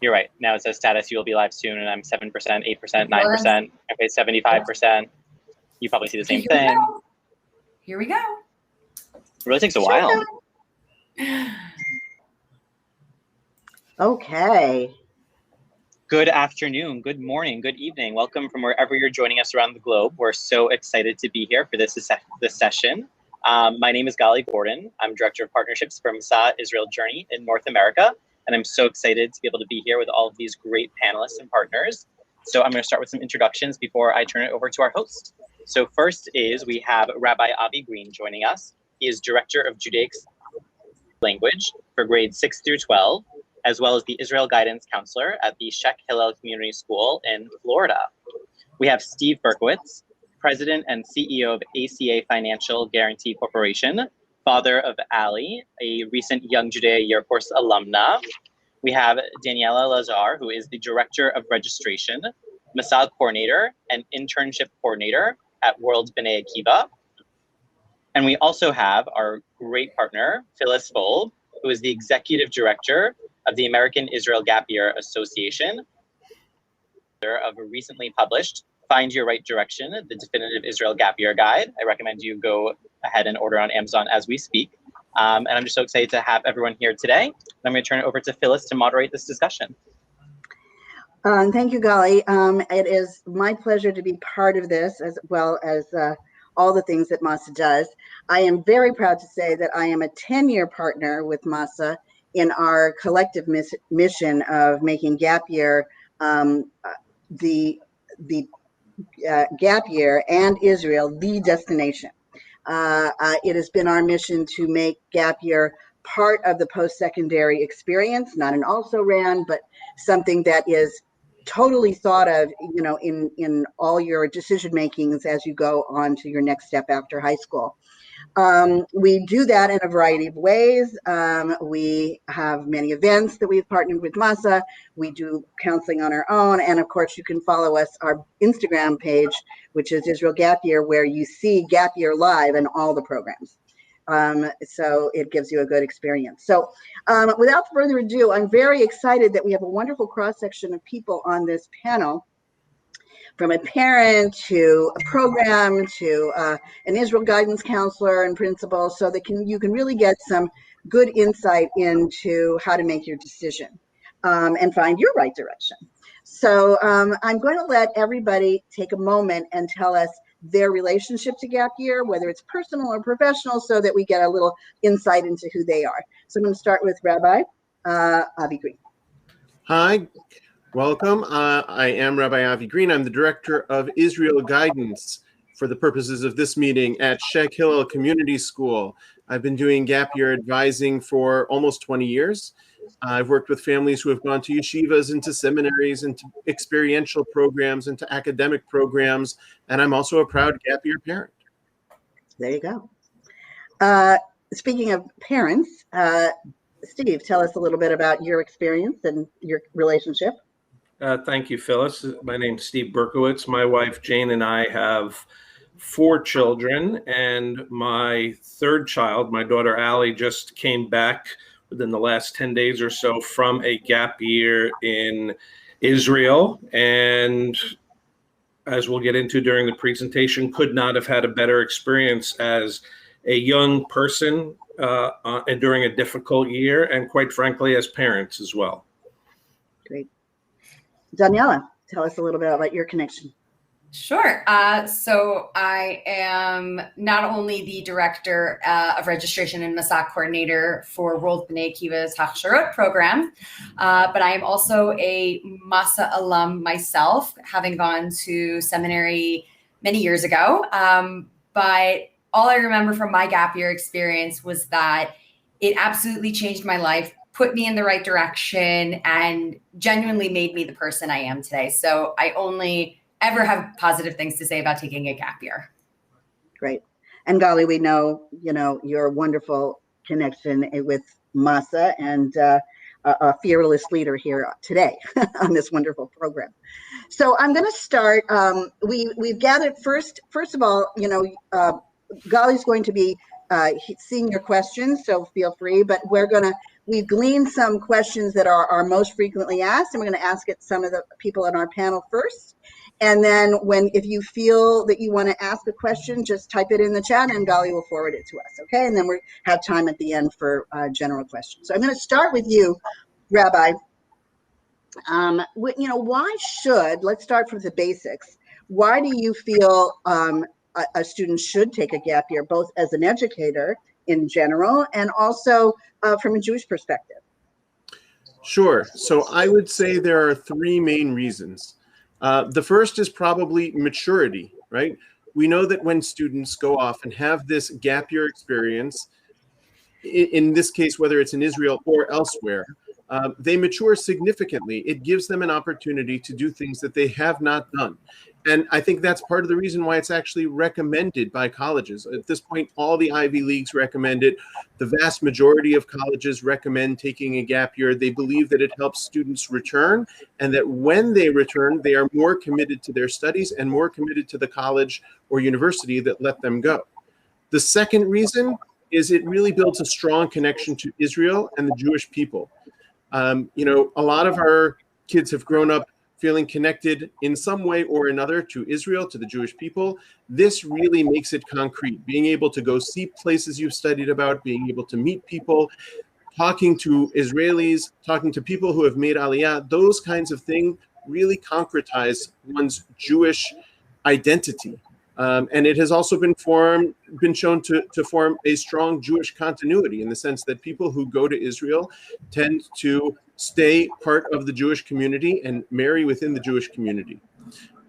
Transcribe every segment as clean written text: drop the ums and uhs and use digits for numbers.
You're right. Now it says status, you will be live soon, and I'm 7%, 8%, 9%. Okay, 75%. You probably see the same thing. Here we go. It really takes a while. Okay. Good afternoon, good morning, good evening. Welcome from wherever you're joining us around the globe. We're so excited to be here for this session. My name is Gali Gordon. I'm Director of Partnerships for Masa Israel Journey in North America. And I'm so excited to be able to be here with all of these great panelists and partners. So I'm going to start with some introductions before I turn it over to our host. So first is we have Rabbi Avi Green joining us. He is Director of Judaic Language for grades 6 through 12, as well as the Israel Guidance Counselor at the Sheikh Hillel Community School in Florida. We have Steve Berkowitz, President and CEO of ACA Financial Guarantee Corporation, father of Ali, a recent Young Judea Year Course alumna. We have Daniela Lazar, who is the Director of Registration, Masa Coordinator, and Internship Coordinator at World B'nai Akiva. And we also have our great partner, Phyllis Folb, who is the Executive Director of the American Israel Gap Year Association, of a recently published Find Your Right Direction, the Definitive Israel Gap Year Guide. I recommend you go ahead and order on Amazon as we speak. And I'm just so excited to have everyone here today. I'm going to turn it over to Phyllis to moderate this discussion. Thank you, Gali. It is my pleasure to be part of this, as well as all the things that Masa does. I am very proud to say that I am a 10-year partner with Masa in our collective mission of making gap year the gap year and Israel the destination. It has been our mission to make gap year part of the post-secondary experience, not an also-ran, but something that is totally thought of, you know, in all your decision makings as you go on to your next step after high school. We do that in a variety of ways. We have many events that we've partnered with Masa. We do counseling on our own. And of course, you can follow us, our Instagram page, which is Israel Gap Year, where you see Gap Year live and all the programs. So it gives you a good experience. So without further ado, I'm very excited that we have a wonderful cross-section of people on this panel, from a parent to a program to an Israel guidance counselor and principal, so that you can really get some good insight into how to make your decision and find your right direction. So I'm going to let everybody take a moment and tell us their relationship to gap year, whether it's personal or professional, so that we get a little insight into who they are. So I'm going to start with Rabbi Avi Green. Hi. Welcome. I am Rabbi Avi Green. I'm the Director of Israel Guidance for the purposes of this meeting at Sheikh Hillel Community School. I've been doing gap year advising for almost 20 years. I've worked with families who have gone to yeshivas, into seminaries, into experiential programs, into academic programs, and I'm also a proud gap year parent. There you go. Speaking of parents, Steve, tell us a little bit about your experience and your relationship. Thank you, Phyllis. My name's Steve Berkowitz. My wife, Jane, and I have 4 children, and my third child, my daughter, Ali, just came back within the last 10 days or so from a gap year in Israel. And as we'll get into during the presentation, could not have had a better experience as a young person and during a difficult year, and quite frankly, as parents as well. Great. Daniela, tell us a little bit about your connection. Sure. So I am not only the Director of Registration and Masa Coordinator for World B'nai Akiva's Hachsharot program, but I am also a Masa alum myself, having gone to seminary many years ago. But all I remember from my gap year experience was that it absolutely changed my life, put me in the right direction, and genuinely made me the person I am today. So I only ever have positive things to say about taking a gap year. Great. And Gali, we know, you know, your wonderful connection with Masa and a fearless leader here today on this wonderful program. So I'm going to start. We've gathered first of all, you know, Gali's going to be seeing your questions, so feel free, but we're going to we've gleaned some questions that are most frequently asked, and we're going to ask it some of the people on our panel first. And then if you feel that you want to ask a question, just type it in the chat and Gali will forward it to us, okay? And then we'll have time at the end for general questions. So I'm going to start with you, Rabbi. Let's start from the basics. Why do you feel a student should take a gap year, both as an educator in general and also from a Jewish perspective? Sure. So I would say there are three main reasons. The first is probably maturity, right? We know that when students go off and have this gap year experience, in this case, whether it's in Israel or elsewhere, they mature significantly. It gives them an opportunity to do things that they have not done. And I think that's part of the reason why it's actually recommended by colleges. At this point, all the Ivy Leagues recommend it. The vast majority of colleges recommend taking a gap year. They believe that it helps students return, and that when they return, they are more committed to their studies and more committed to the college or university that let them go. The second reason is it really builds a strong connection to Israel and the Jewish people. A lot of our kids have grown up feeling connected in some way or another to Israel, to the Jewish people. This really makes it concrete. Being able to go see places you've studied about, being able to meet people, talking to Israelis, talking to people who have made Aliyah, those kinds of things really concretize one's Jewish identity. And it has also been shown to form a strong Jewish continuity, in the sense that people who go to Israel tend to stay part of the Jewish community and marry within the Jewish community.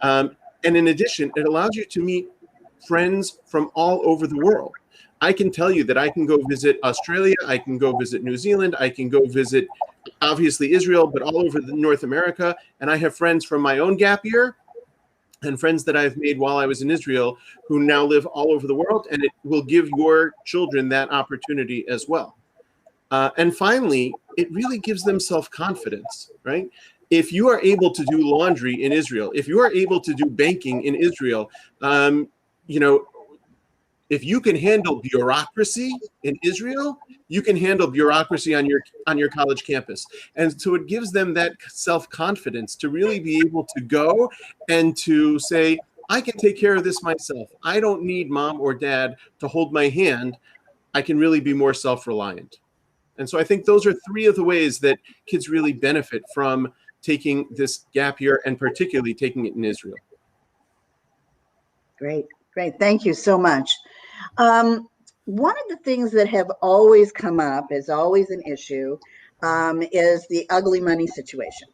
And in addition, it allows you to meet friends from all over the world. I can tell you that I can go visit Australia, I can go visit New Zealand, I can go visit, obviously, Israel, but all over North America. And I have friends from my own gap year and friends that I've made while I was in Israel who now live all over the world, and it will give your children that opportunity as well. And finally, it really gives them self-confidence, right? If you are able to do laundry in Israel, if you are able to do banking in Israel, if you can handle bureaucracy in Israel, you can handle bureaucracy on your college campus. And so it gives them that self-confidence to really be able to go and to say, I can take care of this myself. I don't need mom or dad to hold my hand. I can really be more self-reliant. And so I think those are three of the ways that kids really benefit from taking this gap year, and particularly taking it in Israel. Great. Thank you so much. One of the things that have always come up, is always an issue, is the ugly money situation.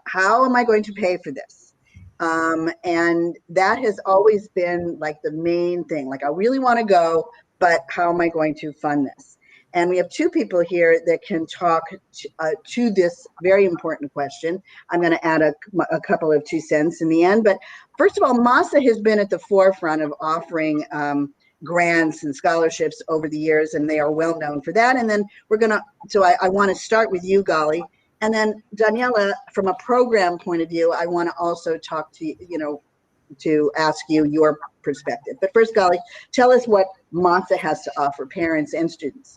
How am I going to pay for this? And that has always been like the main thing. Like, I really want to go, but how am I going to fund this? And we have two people here that can talk to this very important question. I'm going to add a couple of 2 cents in the end. But first of all, Masa has been at the forefront of offering grants and scholarships over the years, and they are well known for that. And then I want to start with you, Gali. And then Daniela, from a program point of view, I want to also talk to you, to ask you your perspective. But first, Gali, tell us what Masa has to offer parents and students.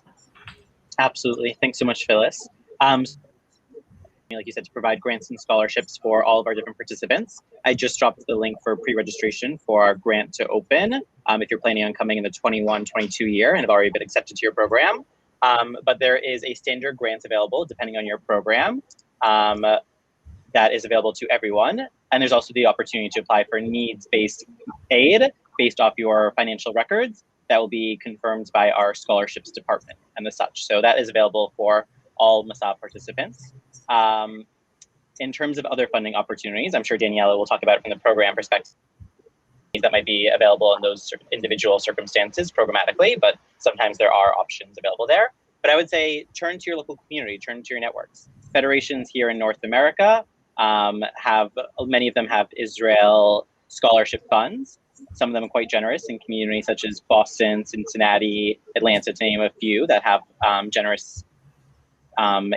Absolutely. Thanks so much, Phyllis. Like you said, to provide grants and scholarships for all of our different participants. I just dropped the link for pre-registration for our grant to open if you're planning on coming in the 21-22 year and have already been accepted to your program. But there is a standard grant available depending on your program that is available to everyone. And there's also the opportunity to apply for needs-based aid based off your financial records that will be confirmed by our scholarships department and the such. So that is available for all Masa participants. In terms of other funding opportunities, I'm sure Daniela will talk about it from the program perspective that might be available in those individual circumstances programmatically, but sometimes there are options available there. But I would say turn to your local community, turn to your networks. Federations here in North America many of them have Israel scholarship funds. Some of them are quite generous in communities such as Boston, Cincinnati, Atlanta, to name a few, that have generous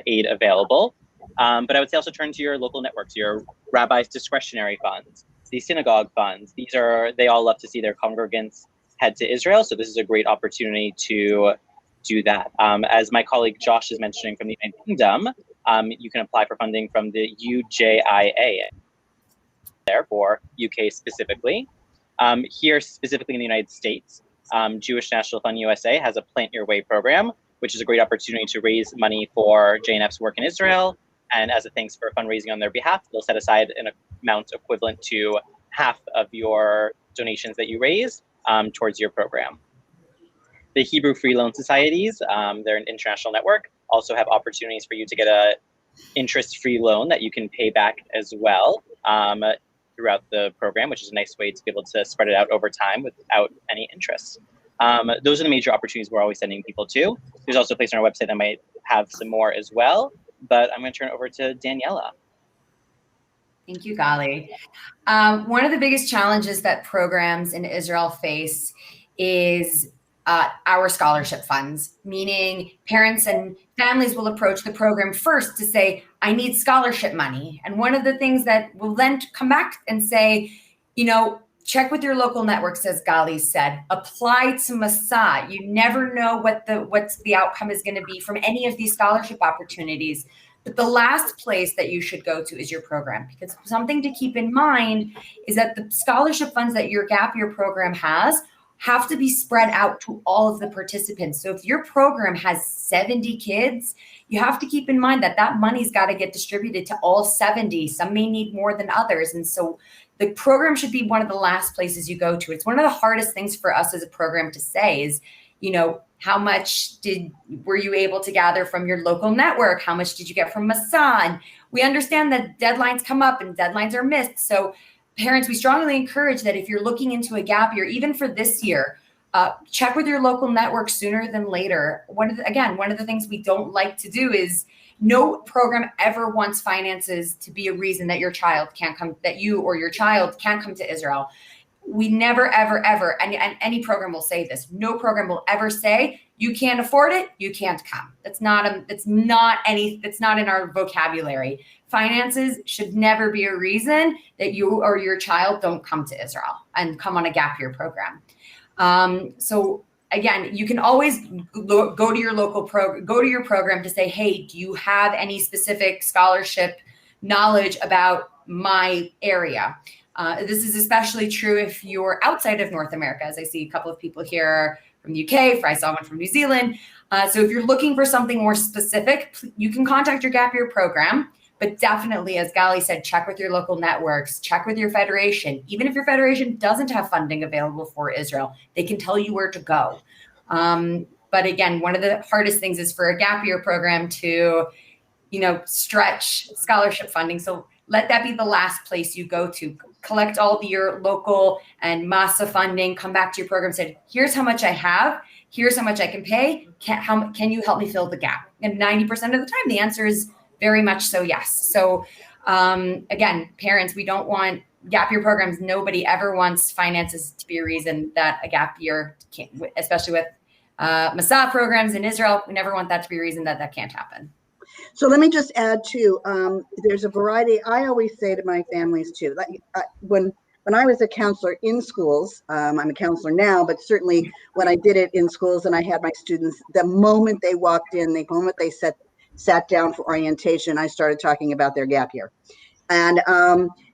aid available. But I would say also turn to your local networks, your rabbis' discretionary funds, the synagogue funds. They all love to see their congregants head to Israel. So this is a great opportunity to do that. As my colleague Josh is mentioning from the United Kingdom, you can apply for funding from the UJIA, there for UK specifically. Here specifically in the United States, Jewish National Fund USA has a Plant Your Way program, which is a great opportunity to raise money for JNF's work in Israel. And as a thanks for fundraising on their behalf, they'll set aside an amount equivalent to half of your donations that you raise towards your program. The Hebrew Free Loan Societies, they're an international network, also have opportunities for you to get a interest-free loan that you can pay back as well throughout the program, which is a nice way to be able to spread it out over time without any interest. Those are the major opportunities we're always sending people to. There's also a place on our website that might have some more as well, but I'm going to turn it over to Daniela. Thank you, Gali. One of the biggest challenges that programs in Israel face is our scholarship funds, meaning parents and families will approach the program first to say, I need scholarship money. And one of the things that will then come back and say, check with your local networks, as Gali said, apply to Masa. You never know what the outcome is going to be from any of these scholarship opportunities. But the last place that you should go to is your program, because something to keep in mind is that the scholarship funds that your gap year program has have to be spread out to all of the participants. So if your program has 70 kids, you have to keep in mind that that money's got to get distributed to all 70. Some may need more than others. And so the program should be one of the last places you go to. It's one of the hardest things for us as a program to say is, how much were you able to gather from your local network? How much did you get from Masa? And we understand that deadlines come up and deadlines are missed. So parents, we strongly encourage that if you're looking into a gap year, even for this year, check with your local network sooner than later. One of the things we don't like to do is no program ever wants finances to be a reason that your child can't come, that you or your child can't come to Israel. We never, ever, ever, and any program will say this, no program will ever say, you can't afford it, you can't come. It's not in our vocabulary. Finances should never be a reason that you or your child don't come to Israel and come on a gap year program. So again, you can always go to your local go to your program to say, hey, do you have any specific scholarship knowledge about my area? This is especially true if you're outside of North America, as I see a couple of people here from the UK, I saw one from New Zealand. So if you're looking for something more specific, you can contact your gap year program, but definitely, as Gali said, check with your local networks, check with your federation. Even if your federation doesn't have funding available for Israel, they can tell you where to go. But again, one of the hardest things is for a gap year program to, stretch scholarship funding. So let that be the last place you go to. Collect all your local and Masa funding, come back to your program, say, here's how much I have, here's how much I can pay, can you help me fill the gap? And 90% of the time, the answer is very much so, yes. So again, parents, we don't want gap year programs. Nobody ever wants finances to be a reason that a gap year can't, especially with Masa programs in Israel, we never want that to be a reason that can't happen. So let me just add too, there's a variety. I always say to my families too, like when I was a counselor in schools, I'm a counselor now, but certainly when I did it in schools and I had my students, the moment they walked in, the moment they sat down for orientation, I started talking about their gap year. And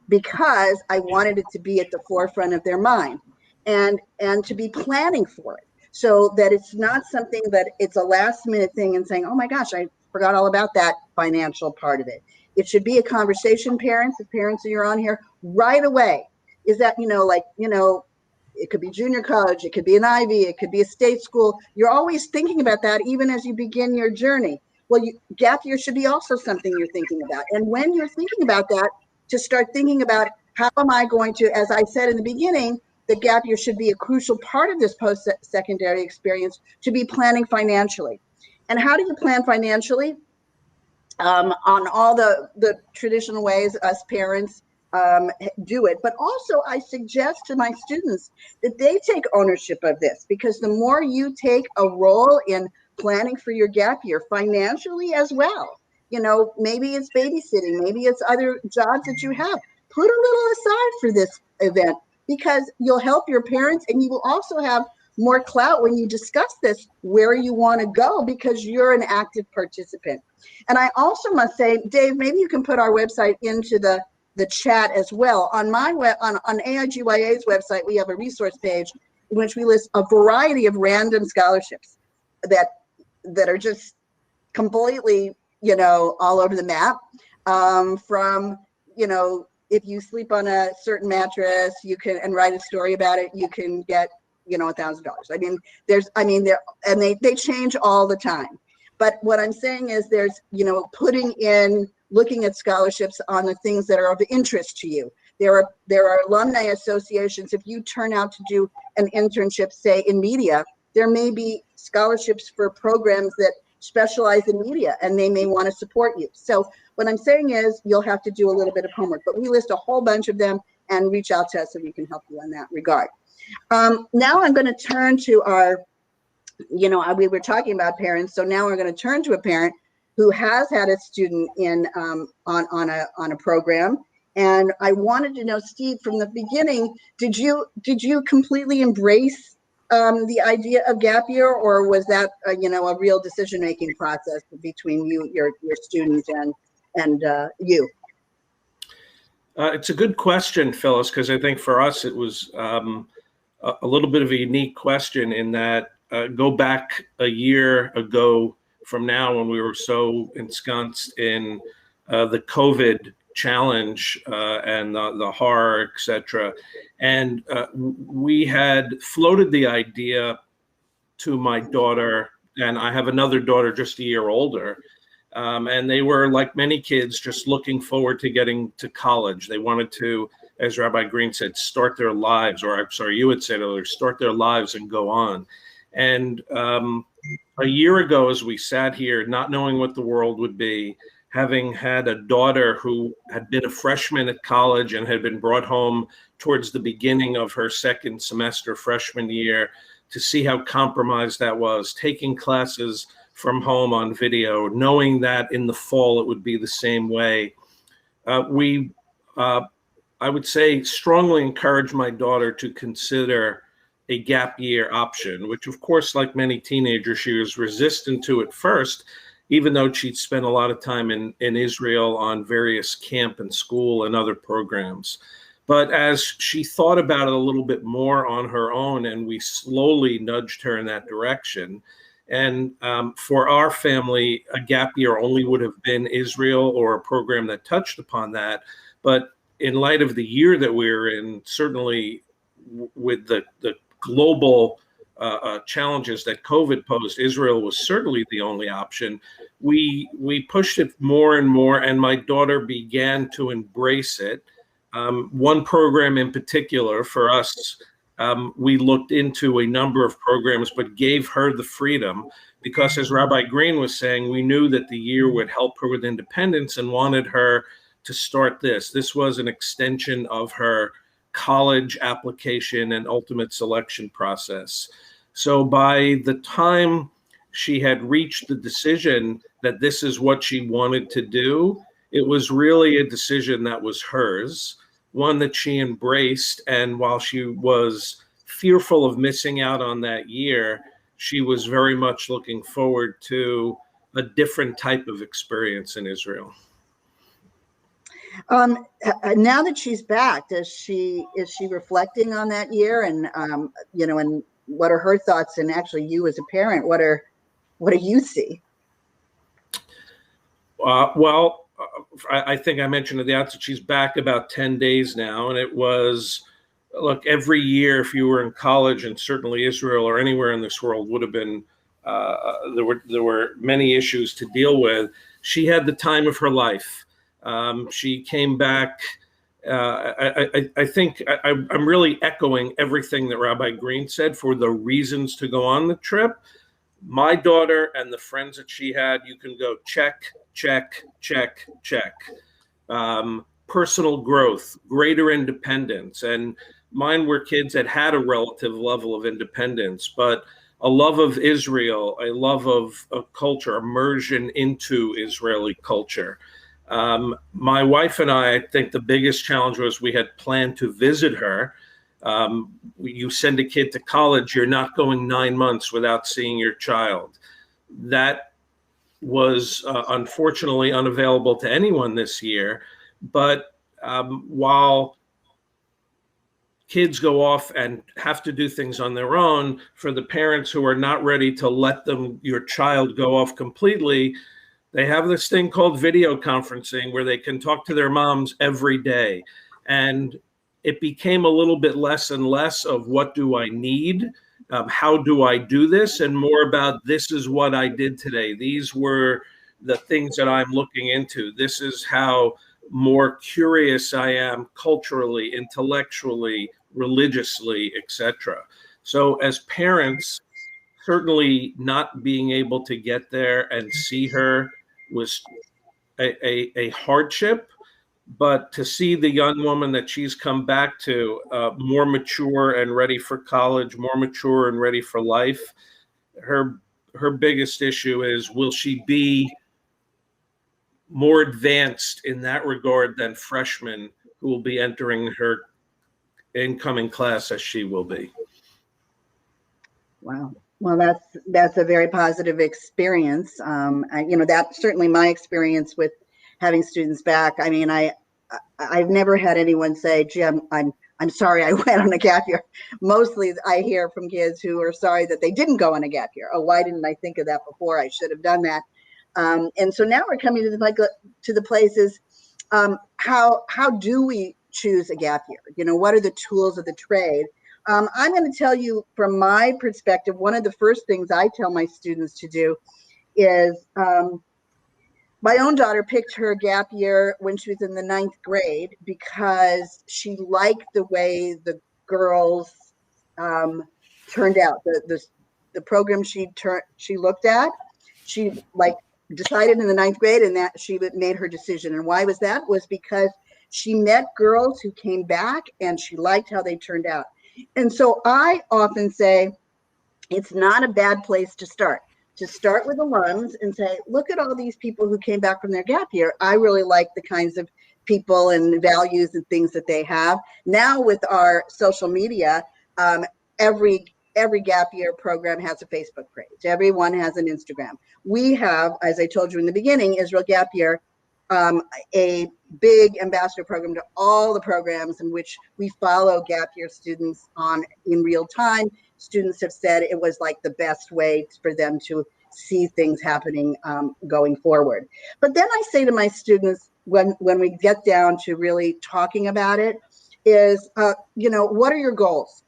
because I wanted it to be at the forefront of their mind and to be planning for it, so that it's not something that it's a last minute thing and saying, oh my gosh, I forgot all about that financial part of it. It should be a conversation, parents, if parents are on here, right away. Is that, it could be junior college, it could be an Ivy, it could be a state school. You're always thinking about that even as you begin your journey. Well, gap year should be also something you're thinking about. And when you're thinking about that, to start thinking about how am I going to, as I said in the beginning, the gap year should be a crucial part of this post-secondary experience to be planning financially. And how do you plan financially? On all the traditional ways us parents do it. But also I suggest to my students that they take ownership of this, because the more you take a role in planning for your gap year financially as well, maybe it's babysitting, maybe it's other jobs that you have, put a little aside for this event, because you'll help your parents and you will also have more clout when you discuss this, where you want to go, because you're an active participant. And I also must say, Dave, maybe you can put our website into the chat as well. On my on AIGYA's website, we have a resource page in which we list a variety of random scholarships that are just completely, all over the map. From, if you sleep on a certain mattress, you can, and write a story about it, you can get, $1,000. They change all the time. But what I'm saying is there's, looking at scholarships on the things that are of interest to you. There are alumni associations. If you turn out to do an internship, say in media, there may be scholarships for programs that specialize in media, and they may want to support you. So what I'm saying is you'll have to do a little bit of homework, but we list a whole bunch of them, and reach out to us so we can help you in that regard. Now I'm going to turn to our, we were talking about parents, so now we're going to turn to a parent who has had a student in on a program. And I wanted to know, Steve, from the beginning, did you completely embrace the idea of gap year, or was that a real decision-making process between your student and you? It's a good question, Phyllis, because I think for us it was a little bit of a unique question in that go back a year ago from now, when we were so ensconced in the COVID challenge and the horror, etc. And we had floated the idea to my daughter, and I have another daughter just a year older, and they were, like many kids, just looking forward to getting to college. They wanted to, as Rabbi Green said, start their lives, or I'm sorry, you had said earlier, start their lives and go on. And a year ago, as we sat here, not knowing what the world would be, having had a daughter who had been a freshman at college and had been brought home towards the beginning of her second semester freshman year, to see how compromised that was, taking classes from home on video, knowing that in the fall it would be the same way. I would say, strongly encourage my daughter to consider a gap year option, which of course, like many teenagers, she was resistant to at first, even though she'd spent a lot of time in Israel on various camp and school and other programs. But as she thought about it a little bit more on her own, and we slowly nudged her in that direction, and for our family, a gap year only would have been Israel or a program that touched upon that. But in light of the year that we're in, certainly with the global challenges that COVID posed, Israel was certainly the only option. We pushed it more and more, and my daughter began to embrace it. One program in particular for us, we looked into a number of programs, but gave her the freedom because, as Rabbi Green was saying, we knew that the year would help her with independence and wanted her to start this. This was an extension of her college application and ultimate selection process. So by the time she had reached the decision that this is what she wanted to do, it was really a decision that was hers, one that she embraced. And while she was fearful of missing out on that year, she was very much looking forward to a different type of experience in Israel. Now that she's back, is she reflecting on that year, and and what are her thoughts? And actually, you as a parent, what do you see? I think I mentioned at the outset, she's back about 10 days now, and it was, look, every year, if you were in college, and certainly Israel or anywhere in this world would have been, there were many issues to deal with. She had the time of her life. She came back. I think I'm really echoing everything that Rabbi Green said for the reasons to go on the trip. My daughter and the friends that she had, you can go check, check, check, check. Personal growth, greater independence. And mine were kids that had a relative level of independence, but a love of Israel, a love of culture, immersion into Israeli culture. My wife and I think the biggest challenge was we had planned to visit her You send a kid to college, you're not going 9 months without seeing your child. That was unfortunately unavailable to anyone this year. But while kids go off and have to do things on their own, for the parents who are not ready to let your child go off completely, they have this thing called video conferencing where they can talk to their moms every day. And it became a little bit less and less of what do I need? How do I do this? And more about this is what I did today. These were the things that I'm looking into. This is how more curious I am culturally, intellectually, religiously, etc. So as parents, certainly not being able to get there and see her was a hardship, but to see the young woman that she's come back to, more mature and ready for college, more mature and ready for life, her biggest issue is, will she be more advanced in that regard than freshmen who will be entering her incoming class as she will be? Wow. Well, that's a very positive experience. That's certainly my experience with having students back. I mean, I've never had anyone say, "Gee, I'm sorry I went on a gap year." Mostly, I hear from kids who are sorry that they didn't go on a gap year. Oh, why didn't I think of that before? I should have done that. And so now we're coming to the places. How do we choose a gap year? What are the tools of the trade? I'm going to tell you from my perspective, one of the first things I tell my students to do is, my own daughter picked her gap year when she was in the 9th grade because she liked the way the girls turned out. The program she looked at, she decided in the 9th grade, and that she made her decision. And why was that? Was because she met girls who came back and she liked how they turned out. And so I often say it's not a bad place to start with alums and say, look at all these people who came back from their gap year. I really like the kinds of people and values and things that they have. Now with our social media, every gap year program has a Facebook page. Everyone has an Instagram. We have, as I told you in the beginning, Israel Gap Year, a big ambassador program to all the programs in which we follow gap year students in real time. Students have said it was like the best way for them to see things happening going forward. But then I say to my students, when we get down to really talking about it, is, what are your goals?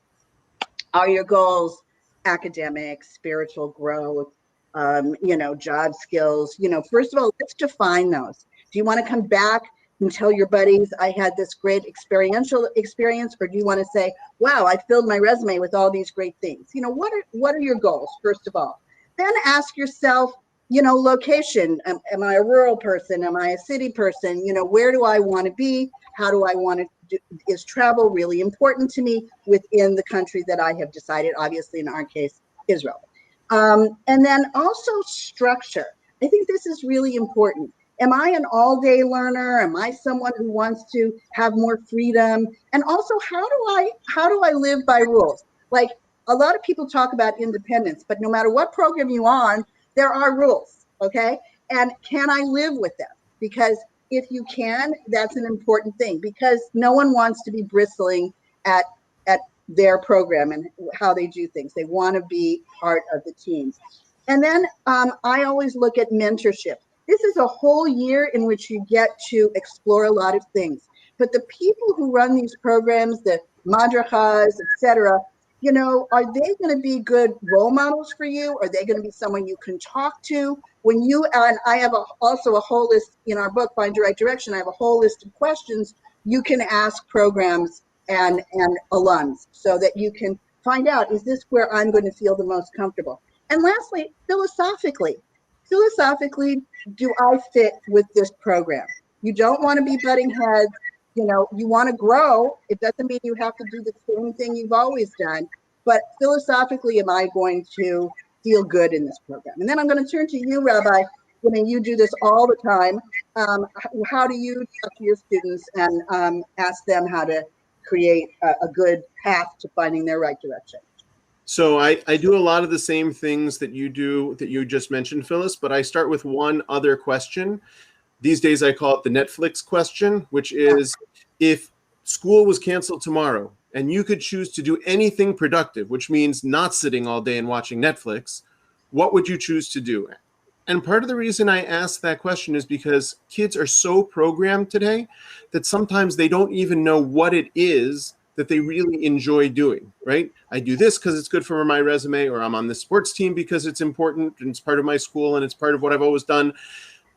Are your goals academic, spiritual growth, job skills? First of all, let's define those. Do you want to come back and tell your buddies, I had this great experiential experience? Or do you want to say, wow, I filled my resume with all these great things? What are your goals, first of all? Then ask yourself, location. Am I a rural person? Am I a city person? Where do I want to be? How do I want to do? Is travel really important to me within the country that I have decided, obviously in our case, Israel? And then also structure. I think this is really important. Am I an all-day learner? Am I someone who wants to have more freedom? And also, how do I live by rules? Like, a lot of people talk about independence, but no matter what program you're on, there are rules, okay? And can I live with them? Because if you can, that's an important thing, because no one wants to be bristling at their program and how they do things. They want to be part of the teams. And then I always look at mentorship. This is a whole year in which you get to explore a lot of things. But the people who run these programs, the madrachas, etc., are they going to be good role models for you? Are they going to be someone you can talk to? And I have also a whole list in our book, Find Your Right Direction. I have a whole list of questions you can ask programs and alums so that you can find out, is this where I'm going to feel the most comfortable? And lastly, philosophically, do I fit with this program? You don't want to be butting heads. You want to grow. It doesn't mean you have to do the same thing you've always done, but philosophically, am I going to feel good in this program? And then I'm going to turn to you, Rabbi. You do this all the time. How do you talk to your students and ask them how to create a good path to finding their right direction. So I do a lot of the same things that you do, that you just mentioned, Phyllis, but I start with one other question. These days I call it the Netflix question, which is, if school was canceled tomorrow and you could choose to do anything productive, which means not sitting all day and watching Netflix, what would you choose to do? And part of the reason I ask that question is because kids are so programmed today that sometimes they don't even know what it is that they really enjoy doing, right? I do this because it's good for my resume, or I'm on the sports team because it's important and it's part of my school and it's part of what I've always done.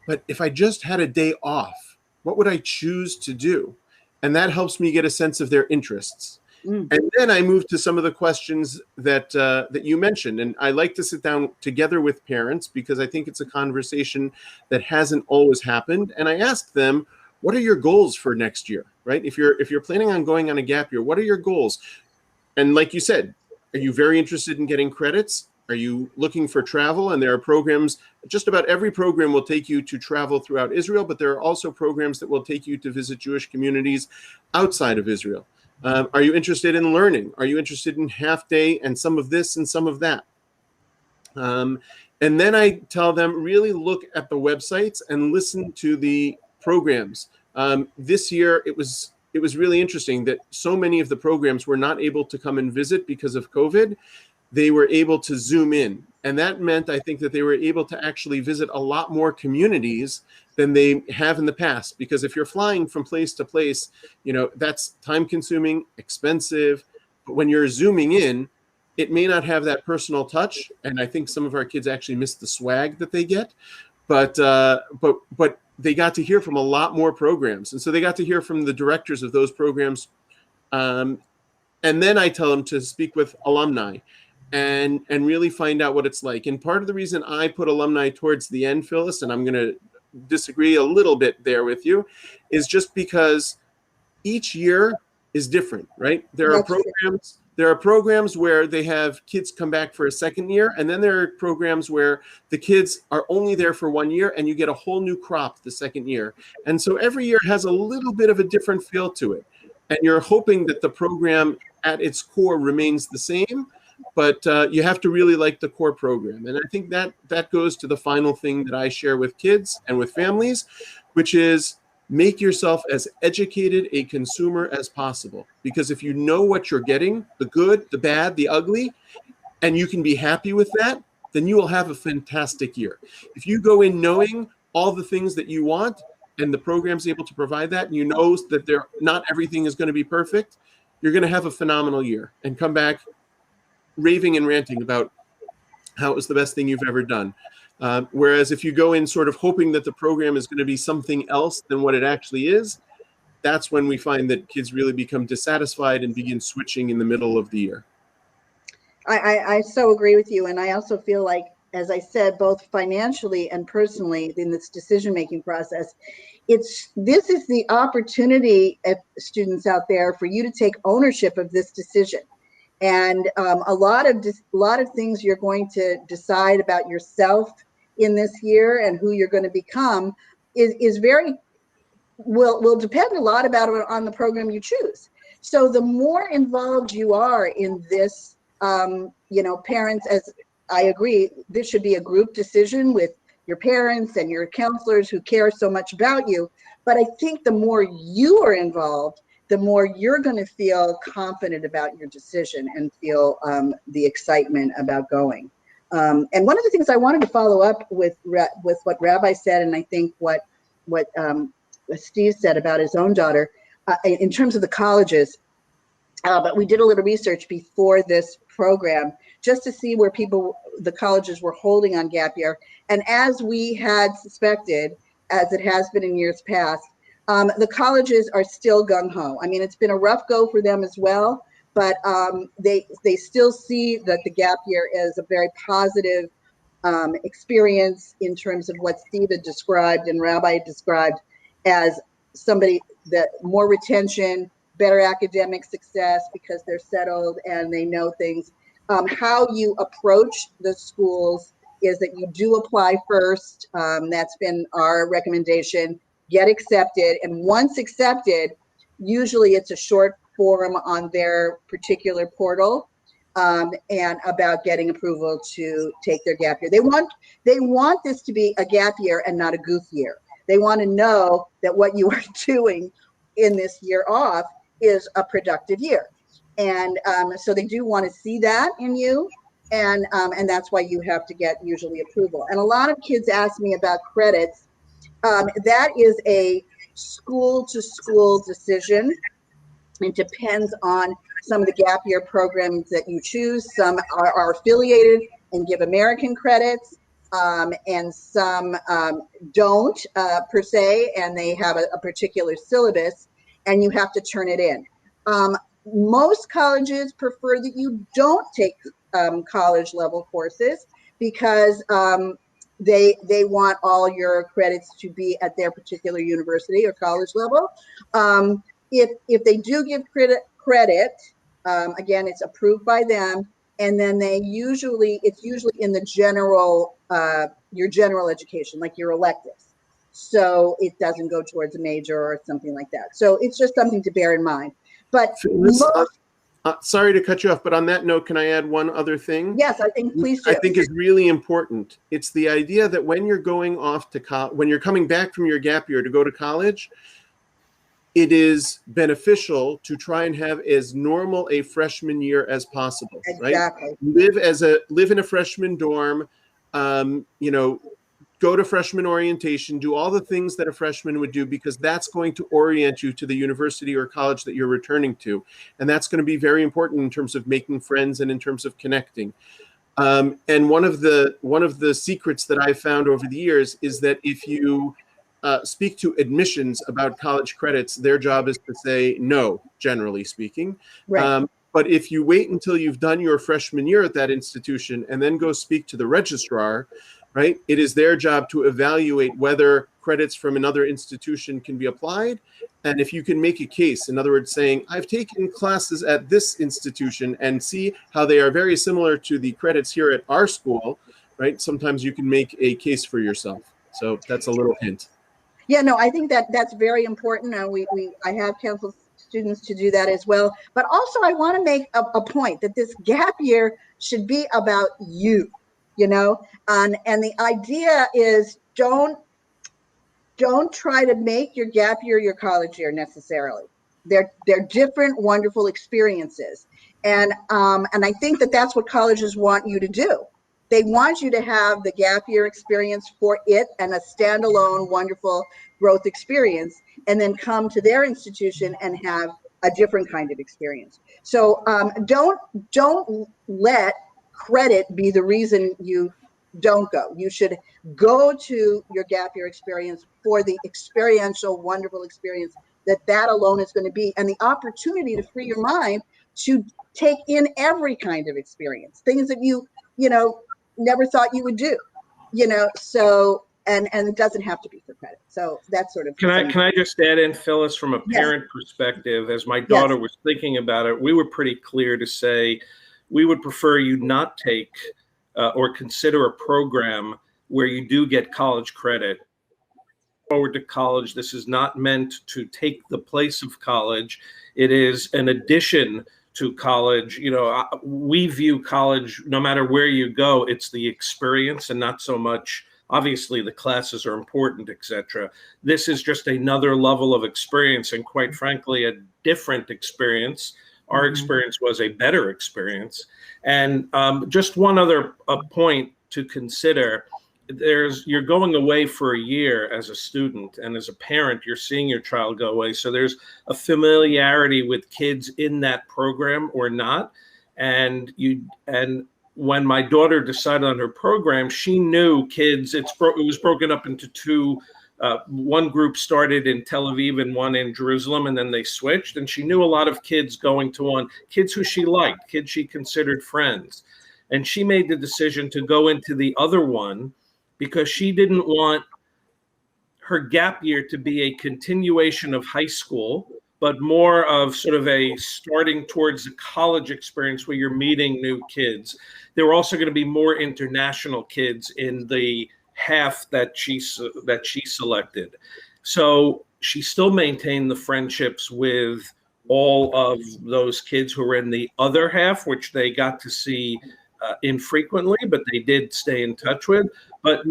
But if I just had a day off, what would I choose to do? And that helps me get a sense of their interests. And then I move to some of the questions that that you mentioned. And I like to sit down together with parents because I think it's a conversation that hasn't always happened. And I ask them, what are your goals for next year, right? If you're planning on going on a gap year, what are your goals? And like you said, are you very interested in getting credits? Are you looking for travel? And there are programs, just about every program will take you to travel throughout Israel, but there are also programs that will take you to visit Jewish communities outside of Israel. Are you interested in learning? Are you interested in half day and some of this and some of that? And then I tell them, really look at the websites and listen to the programs. This year, it was really interesting that so many of the programs were not able to come and visit because of COVID. They were able to Zoom in. And that meant, I think, that they were able to actually visit a lot more communities than they have in the past. Because if you're flying from place to place, that's time consuming, expensive. But when you're Zooming in, it may not have that personal touch. And I think some of our kids actually miss the swag that they get. But they got to hear from a lot more programs. And so they got to hear from the directors of those programs. And then I tell them to speak with alumni and really find out what it's like. And part of the reason I put alumni towards the end, Phyllis, and I'm going to disagree a little bit there with you, is just because each year is different, right? There are programs where they have kids come back for a second year, and then there are programs where the kids are only there for 1 year and you get a whole new crop the second year. And so every year has a little bit of a different feel to it. And you're hoping that the program at its core remains the same, but you have to really like the core program. And I think that goes to the final thing that I share with kids and with families, which is make yourself as educated a consumer as possible. Because if you know what you're getting, the good, the bad, the ugly, and you can be happy with that, then you will have a fantastic year. If you go in knowing all the things that you want, and the program's able to provide that, and you know that not everything is going to be perfect, you're going to have a phenomenal year and come back raving and ranting about how it was the best thing you've ever done. Whereas if you go in sort of hoping that the program is going to be something else than what it actually is, that's when we find that kids really become dissatisfied and begin switching in the middle of the year. I so agree with you. And I also feel like, as I said, both financially and personally in this decision-making process, this is the opportunity, students out there, for you to take ownership of this decision. And a lot of things you're going to decide about yourself in this year and who you're going to become will depend a lot on the program you choose. So the more involved you are in this, parents, as I agree, this should be a group decision with your parents and your counselors who care so much about you. But I think the more you are involved, the more you're going to feel confident about your decision and feel the excitement about going. And one of the things I wanted to follow up with what Rabbi said, and I think what Steve said about his own daughter, in terms of the colleges, but we did a little research before this program just to see where the colleges were holding on gap year. And as we had suspected, as it has been in years past, the colleges are still gung-ho. I mean, it's been a rough go for them as well, but they still see that the gap year is a very positive experience in terms of what Steve had described and Rabbi described as somebody that more retention, better academic success because they're settled and they know things. How you approach the schools is that you do apply first. That's been our recommendation. Get accepted, and once accepted, usually it's a short form on their particular portal and about getting approval to take their gap year. They want this to be a gap year and not a goof year. They want to know that what you are doing in this year off is a productive year. And so they do want to see that in you. And that's why you have to get usually approval. And a lot of kids ask me about credits. That is a school to school decision. It depends on some of the gap year programs that you choose. Some are affiliated and give American credits, and some don't per se, and they have a particular syllabus, and you have to turn it in. Most colleges prefer that you don't take college level courses because they want all your credits to be at their particular university or college level. If they do give credit, again, it's approved by them, and then it's usually in the general your general education, like your electives. So it doesn't go towards a major or something like that. So it's just something to bear in mind. But sorry to cut you off, but on that note, can I add one other thing? Yes, I think please do. I think is really important. It's the idea that when you're going off to when you're coming back from your gap year to go to college, it is beneficial to try and have as normal a freshman year as possible. Exactly. Right? Live in a freshman dorm. Go to freshman orientation, do all the things that a freshman would do, because that's going to orient you to the university or college that you're returning to. And that's going to be very important in terms of making friends and in terms of connecting. And one of the secrets that I've found over the years is that if you speak to admissions about college credits, their job is to say no, generally speaking. Right. But if you wait until you've done your freshman year at that institution and then go speak to the registrar, right, it is their job to evaluate whether credits from another institution can be applied. And if you can make a case, in other words, saying, I've taken classes at this institution and see how they are very similar to the credits here at our school, right? Sometimes you can make a case for yourself. So that's a little hint. Yeah, no, I think that's very important. And I have counseled students to do that as well. But also I want to make a point that this gap year should be about you. And the idea is don't try to make your gap year your college year necessarily. They're different, wonderful experiences, and I think that's what colleges want you to do. They want you to have the gap year experience for it and a standalone, wonderful growth experience, and then come to their institution and have a different kind of experience. So don't let credit be the reason you don't go. You should go to your gap year experience for the experiential, wonderful experience that alone is going to be, and the opportunity to free your mind to take in every kind of experience, things that you never thought you would do, so and it doesn't have to be for credit. So that's sort of. Can I just add in, Phyllis, from a parent perspective, as my daughter was thinking about it, we were pretty clear to say we would prefer you not take or consider a program where you do get college credit. Forward to college, this is not meant to take the place of college. It is an addition to college. We view college, no matter where you go, it's the experience and not so much, obviously the classes are important, etc. This is just another level of experience, and quite frankly, a different experience. Our experience was a better experience. And just one other point to consider, you're going away for a year as a student, and as a parent, you're seeing your child go away. So there's a familiarity with kids in that program or not. And when my daughter decided on her program, she knew kids, it was broken up into two. One group started in Tel Aviv and one in Jerusalem, and then they switched. And she knew a lot of kids going to one, kids who she liked, kids she considered friends. And she made the decision to go into the other one because she didn't want her gap year to be a continuation of high school, but more of sort of a starting towards the college experience where you're meeting new kids. There were also going to be more international kids in the half that she selected. So she still maintained the friendships with all of those kids who were in the other half, which they got to see infrequently, but they did stay in touch with. But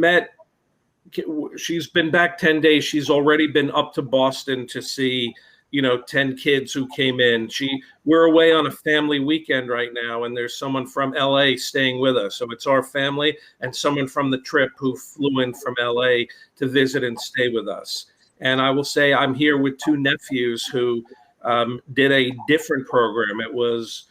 she's been back 10 days. She's already been up to Boston to see, 10 kids who came in. We're away on a family weekend right now, and there's someone from LA staying with us. So it's our family and someone from the trip who flew in from LA to visit and stay with us. And I will say I'm here with two nephews who did a different program. It was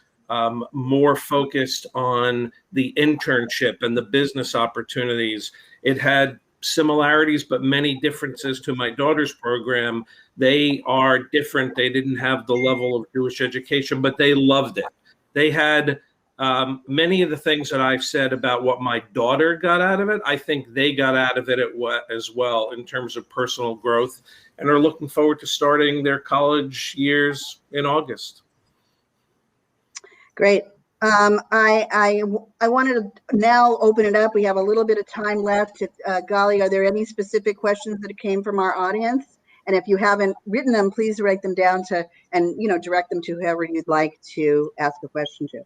more focused on the internship and the business opportunities. It had similarities, but many differences to my daughter's program. They are different. They didn't have the level of Jewish education, but they loved it. They had many of the things that I've said about what my daughter got out of it. I think they got out of it as well in terms of personal growth, and are looking forward to starting their college years in August. Great. I wanted to now open it up. We have a little bit of time left. Gali, are there any specific questions that came from our audience? And if you haven't written them, please write them down and direct them to whoever you'd like to ask a question to.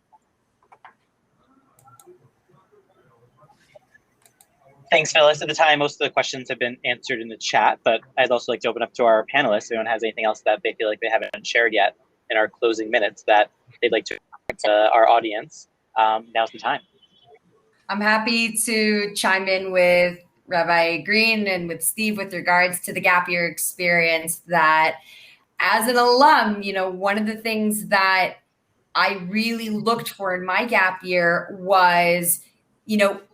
Thanks, Phyllis. At the time, most of the questions have been answered in the chat, but I'd also like to open up to our panelists. If anyone has anything else that they feel like they haven't shared yet in our closing minutes that they'd like to our audience, now's the time. I'm happy to chime in with Rabbi Green and with Steve with regards to the gap year experience. That as an alum, one of the things that I really looked for in my gap year was,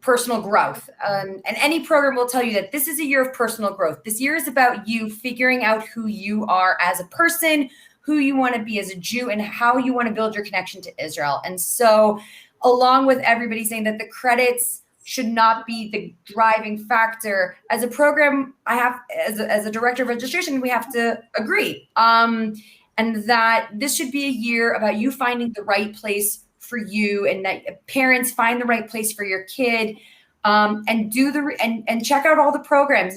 personal growth. And any program will tell you that this is a year of personal growth. This year is about you figuring out who you are as a person, who you want to be as a Jew, and how you want to build your connection to Israel. And so, along with everybody saying that the credits should not be the driving factor, as a program, I have, as a director of registration, we have to agree. And that this should be a year about you finding the right place for you, and that parents find the right place for your kid, and and check out all the programs.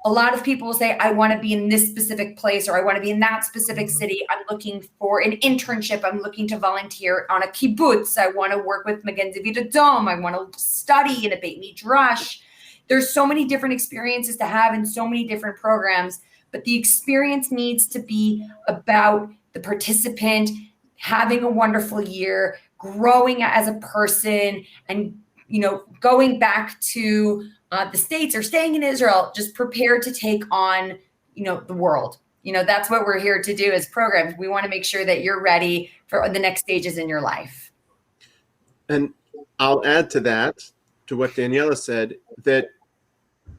A lot of people will say, I want to be in this specific place, or I want to be in that specific city. I'm looking for an internship. I'm looking to volunteer on a kibbutz. I want to work with Magen David Adom. I want to study in a Beit Midrash. There's so many different experiences to have in so many different programs, but the experience needs to be about the participant having a wonderful year, growing as a person, and going back to the States or staying in Israel, just prepared to take on, the world. That's what we're here to do as programs. We want to make sure that you're ready for the next stages in your life. And I'll add to that, to what Daniela said, that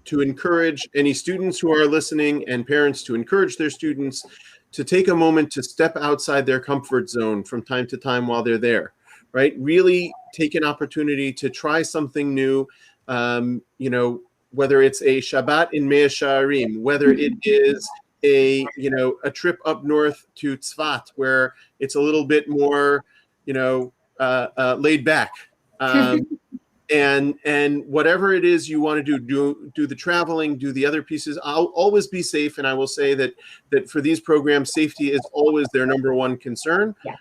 to encourage any students who are listening and parents to encourage their students to take a moment to step outside their comfort zone from time to time while they're there, right? Really take an opportunity to try something new. Whether it's a Shabbat in Mea Sha'arim, whether it is a trip up north to Tzfat, where it's a little bit more, laid back, and whatever it is you want to do the traveling, do the other pieces. I'll always be safe, and I will say that for these programs, safety is always their number one concern. Yeah.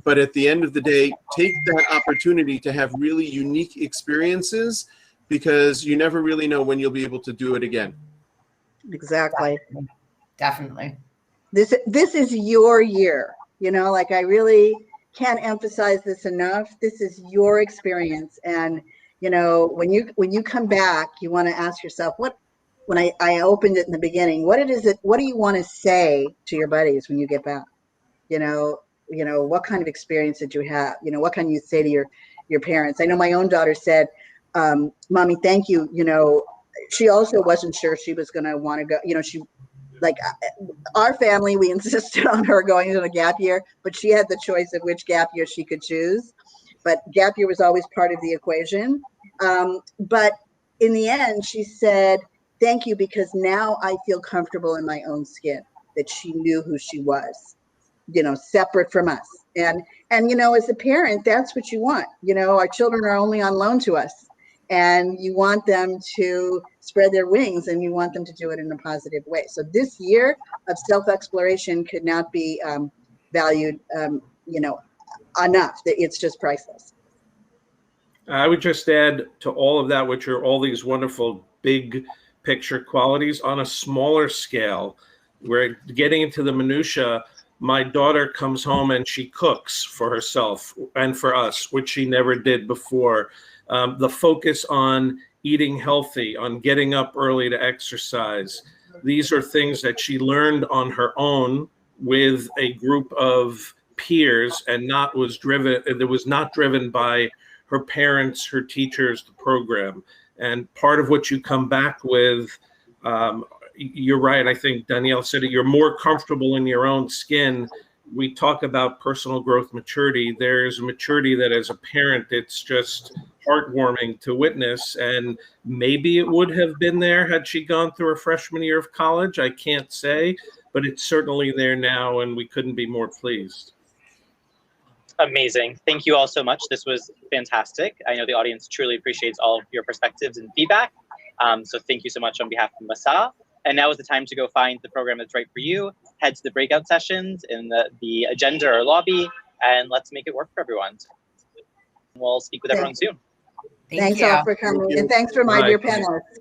But at the end of the day, take that opportunity to have really unique experiences, because you never really know when you'll be able to do it again. Exactly. Definitely. This is your year. I really can't emphasize this enough. This is your experience. And, when you come back, you want to ask yourself, when I opened it in the beginning, what do you want to say to your buddies when you get back? What kind of experience did you have? What can you say to your parents? I know my own daughter said, Mommy, thank you. She also wasn't sure she was going to want to go. Our family, we insisted on her going to a gap year, but she had the choice of which gap year she could choose. But gap year was always part of the equation. But in the end, she said, thank you, because now I feel comfortable in my own skin, that she knew who she was, separate from us. And as a parent, that's what you want. Our children are only on loan to us. And you want them to spread their wings, and you want them to do it in a positive way. So this year of self-exploration could not be valued, enough. That it's just priceless. I would just add to all of that, which are all these wonderful big picture qualities on a smaller scale. We're getting into the minutia. My daughter comes home and she cooks for herself and for us, which she never did before. The focus on eating healthy, on getting up early to exercise. These are things that she learned on her own with a group of peers and was not driven by her parents, her teachers, the program. And part of what you come back with, you're right, I think Danielle said it, you're more comfortable in your own skin. We talk about personal growth maturity. There's maturity that as a parent, it's just heartwarming to witness. And maybe it would have been there had she gone through her freshman year of college. I can't say, but it's certainly there now, and we couldn't be more pleased. Amazing. Thank you all so much. This was fantastic. I know the audience truly appreciates all of your perspectives and feedback. So thank you so much on behalf of Masa. And now is the time to go find the program that's right for you. Head to the breakout sessions in the agenda or lobby, and let's make it work for everyone. We'll speak with everyone soon. Thanks all for coming, and thanks for my dear panelists.